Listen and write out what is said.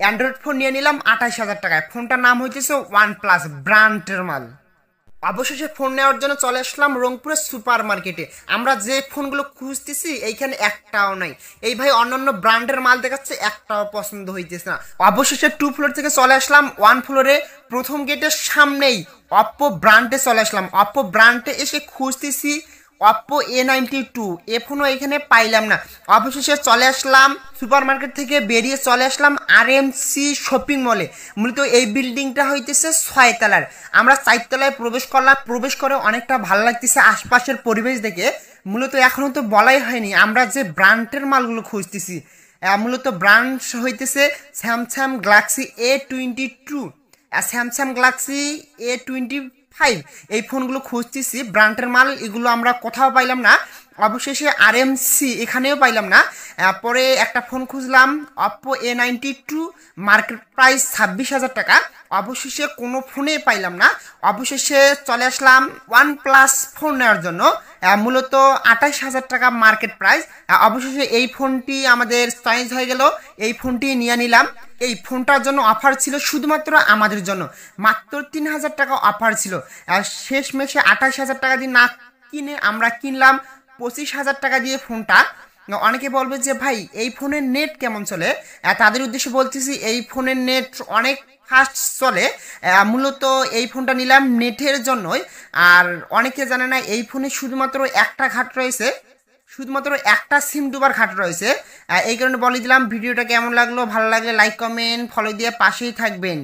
Android phone নিয়ে নিলাম 28,000 টাকায়। ফোনটার নাম হইতেছে OnePlus, ব্র্যান্ডের মাল। অবশেষে ফোন নেওয়ার জন্য চলে আসলাম রংপুরের সুপার মার্কেটে। আমরা যে ফোনগুলো খুঁজতেছি এইখানে একটাও নাই। এই ভাই অন্যান্য ব্র্যান্ডের মাল দেখাচ্ছে, একটাও পছন্দ হইতেছে না। অবশেষে 2 ফ্লোর থেকে চলে আসলাম 1 ফ্লোরে। প্রথম গেটের সামনেই অপ্পো ব্র্যান্ডে চলে আসলাম। অপ্পো ব্র্যান্ডে এসে খুঁজতেছি অপ্পো A92, এ ফোনও এখানে পাইলাম না। অবশেষে চলে আসলাম সুপার মার্কেট থেকে বেরিয়ে চলে আসলাম RMC শপিং মলে। মূলত এই বিল্ডিংটা হইতেছে 6 তলার। আমরা 4 তলায় প্রবেশ করলাম। প্রবেশ করে অনেকটা ভালো লাগতেছে আশপাশের পরিবেশ দেখে। মূলত এখনো তো বলাই হয়নি আমরা যে ব্র্যান্ডের মালগুলো খুঁজতেছি। মূলত ব্র্যান্ড হইতেছে Samsung Galaxy A22, Samsung Galaxy A25। এই ফোনগুলো খুঁজতেছি, ব্র্যান্ডের মাল এগুলো আমরা কোথাও পাইলাম না। অবশেষে RMC এখানেও পাইলাম না। পরে একটা ফোন খুঁজলাম অপ্পো A92, মার্কেট প্রাইস 26,000 টাকা। অবশেষে কোনো ফোনে পাইলাম না। অবশেষে চলে আসলাম OnePlus ফোন নেওয়ার জন্য। মূলত 28,000 টাকা মার্কেট প্রাইস। অবশেষে এই ফোনটি আমাদের চয়েস হয়ে গেল, এই ফোনটি নিয়ে নিলাম। এই ফোনটার জন্য অফার ছিল শুধুমাত্র আমাদের জন্য, মাত্র 3,000 টাকা অফার ছিল। শেষ মেশে 28,000 টাকা দিয়ে না কিনে আমরা কিনলাম 25,000 টাকা দিয়ে ফোনটা। অনেকে বলবে যে ভাই এই ফোনের নেট কেমন চলে, তাদের উদ্দেশ্যে বলতেছি এই ফোনের নেট অনেক ফাস্ট চলে। মূলত এই ফোনটা নিলাম নেটের জন্যই। আর অনেকে জানে না এই ফোনে শুধুমাত্র একটা ঘাট রয়েছে, শুধুমাত্র একটা সিম ডুবার ঘাট রয়েছে। এই কারণে বলে দিলাম। ভিডিওটা কেমন লাগলো, ভালো লাগলে লাইক কমেন্ট ফলো দিয়ে পাশেই থাকবেন।